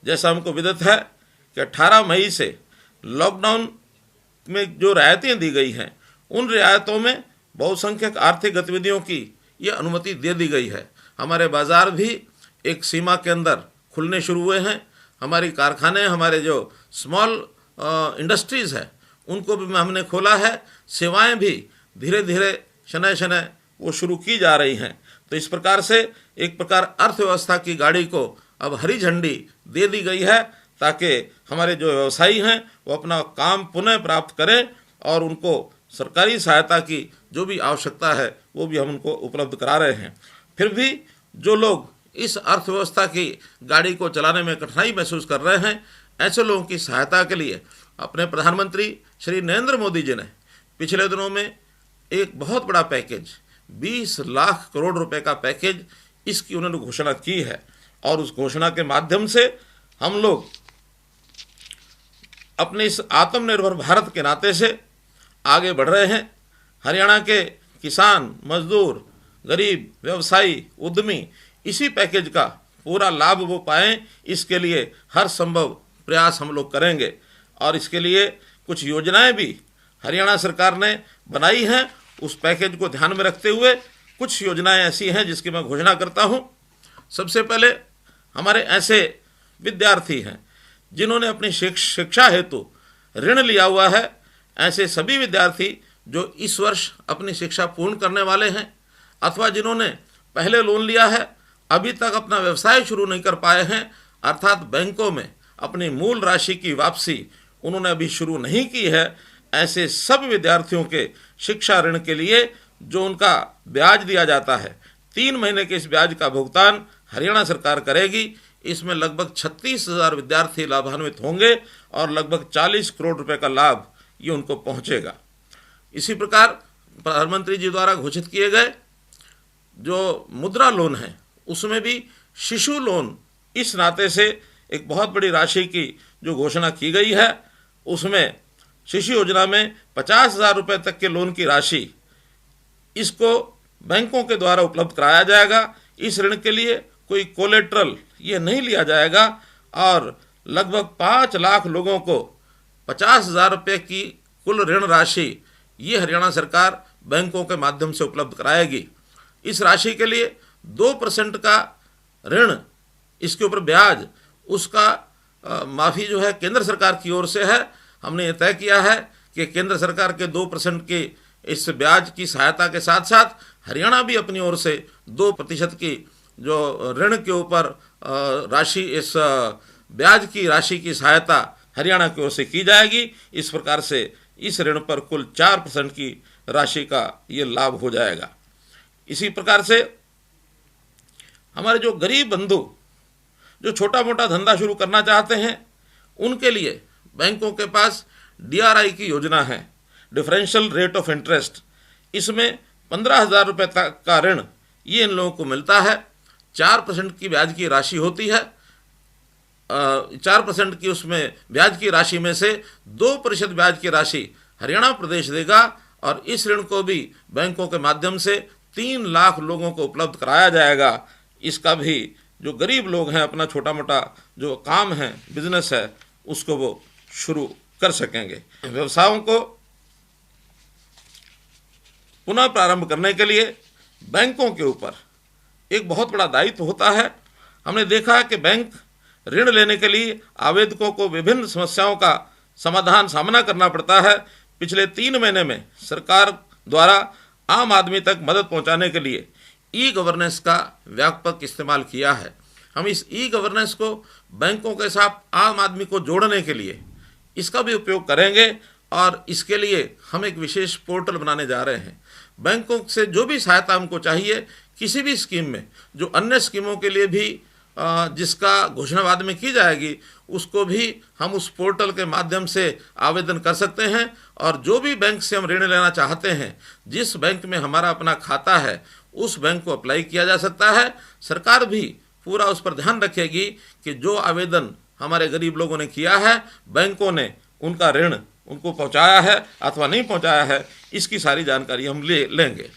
जैसा हमको विदित है कि 18 मई से लॉकडाउन में जो रियायतें दी गई हैं, उन रियायतों में बहुसंख्यक आर्थिक गतिविधियों की ये अनुमति दे दी गई है। हमारे बाज़ार भी एक सीमा के अंदर खुलने शुरू हुए हैं। हमारी कारखाने, हमारे जो स्मॉल इंडस्ट्रीज़ है, उनको भी हमने खोला है। सेवाएं भी धीरे धीरे शनय शनय वो शुरू की जा रही हैं। तो इस प्रकार से एक प्रकार अर्थव्यवस्था की गाड़ी को अब हरी झंडी दे दी गई है, ताकि हमारे जो व्यवसायी हैं वो अपना काम पुनः प्राप्त करें और उनको सरकारी सहायता की जो भी आवश्यकता है वो भी हम उनको उपलब्ध करा रहे हैं। फिर भी जो लोग इस अर्थव्यवस्था की गाड़ी को चलाने में कठिनाई महसूस कर रहे हैं, ऐसे लोगों की सहायता के लिए अपने प्रधानमंत्री श्री नरेंद्र मोदी जी ने पिछले दिनों में एक बहुत बड़ा पैकेज 20 लाख करोड़ रुपए का पैकेज इसकी उन्होंने घोषणा की है। और उस घोषणा के माध्यम से हम लोग अपने इस आत्मनिर्भर भारत के नाते से आगे बढ़ रहे हैं। हरियाणा के किसान, मजदूर, गरीब, व्यवसायी, उद्यमी इसी पैकेज का पूरा लाभ वो पाएँ, इसके लिए हर संभव प्रयास हम लोग करेंगे। और इसके लिए कुछ योजनाएं भी हरियाणा सरकार ने बनाई हैं। उस पैकेज को ध्यान में रखते हुए कुछ योजनाएं ऐसी हैं जिसकी मैं घोषणा करता हूं। सबसे पहले हमारे ऐसे विद्यार्थी हैं जिन्होंने अपनी शिक्षा हेतु ऋण लिया हुआ है। ऐसे सभी विद्यार्थी जो इस वर्ष अपनी शिक्षा पूर्ण करने वाले हैं अथवा जिन्होंने पहले लोन लिया है, अभी तक अपना व्यवसाय शुरू नहीं कर पाए हैं, अर्थात बैंकों में अपनी मूल राशि की वापसी उन्होंने अभी शुरू नहीं की है, ऐसे सब विद्यार्थियों के शिक्षा ऋण के लिए जो उनका ब्याज दिया जाता है, 3 महीने के इस ब्याज का भुगतान हरियाणा सरकार करेगी। इसमें लगभग 36,000 विद्यार्थी लाभान्वित होंगे और लगभग 40 करोड़ रुपए का लाभ ये उनको पहुंचेगा। इसी प्रकार प्रधानमंत्री जी द्वारा घोषित किए गए जो मुद्रा लोन है, उसमें भी शिशु लोन इस नाते से एक बहुत बड़ी राशि की जो घोषणा की गई है, उसमें शिशु योजना में 50,000 रुपये तक के लोन की राशि इसको बैंकों के द्वारा उपलब्ध कराया जाएगा। इस ऋण के लिए कोई कोलेट्रल ये नहीं लिया जाएगा और लगभग 5 लाख लोगों को 50,000 रुपये की कुल ऋण राशि ये हरियाणा सरकार बैंकों के माध्यम से उपलब्ध कराएगी। इस राशि के लिए 2% का ऋण, इसके ऊपर ब्याज, उसका माफ़ी जो है केंद्र सरकार की ओर से है। हमने ये तय किया है कि केंद्र सरकार के 2% के इस ब्याज की सहायता के साथ साथ हरियाणा भी अपनी ओर से 2% की जो ऋण के ऊपर राशि, इस ब्याज की राशि की सहायता हरियाणा की ओर से की जाएगी। इस प्रकार से इस ऋण पर कुल 4% की राशि का ये लाभ हो जाएगा। इसी प्रकार से हमारे जो गरीब बंधु जो छोटा मोटा धंधा शुरू करना चाहते हैं, उनके लिए बैंकों के पास DRI की योजना है, डिफरेंशियल रेट ऑफ इंटरेस्ट। इसमें 15,000 रुपये तक का ऋण ये इन लोगों को मिलता है। 4% की ब्याज की राशि होती है। 4% की उसमें ब्याज की राशि में से 2% ब्याज की राशि हरियाणा प्रदेश देगा और इस ऋण को भी बैंकों के माध्यम से 3 लाख लोगों को उपलब्ध कराया जाएगा। इसका भी जो गरीब लोग हैं, अपना छोटा मोटा जो काम है, बिजनेस है, उसको वो शुरू कर सकेंगे। व्यवसायों को पुनः प्रारंभ करने के लिए बैंकों के ऊपर एक बहुत बड़ा दायित्व होता है। हमने देखा है कि बैंक ऋण लेने के लिए आवेदकों को विभिन्न समस्याओं का सामना करना पड़ता है। पिछले 3 महीने में सरकार द्वारा आम आदमी तक मदद पहुंचाने के लिए ई-गवर्नेंस का व्यापक इस्तेमाल किया है। हम इस ई-गवर्नेंस को बैंकों के साथ आम आदमी को जोड़ने के लिए इसका भी उपयोग करेंगे और इसके लिए हम एक विशेष पोर्टल बनाने जा रहे हैं। बैंकों से जो भी सहायता हमको चाहिए किसी भी स्कीम में, जो अन्य स्कीमों के लिए भी जिसका घोषणा बाद में की जाएगी, उसको भी हम उस पोर्टल के माध्यम से आवेदन कर सकते हैं। और जो भी बैंक से हम ऋण लेना चाहते हैं, जिस बैंक में हमारा अपना खाता है, उस बैंक को अप्लाई किया जा सकता है। सरकार भी पूरा उस पर ध्यान रखेगी कि जो आवेदन हमारे गरीब लोगों ने किया है, बैंकों ने उनका ऋण उनको पहुंचाया है अथवा नहीं पहुंचाया है, इसकी सारी जानकारी हम लेंगे।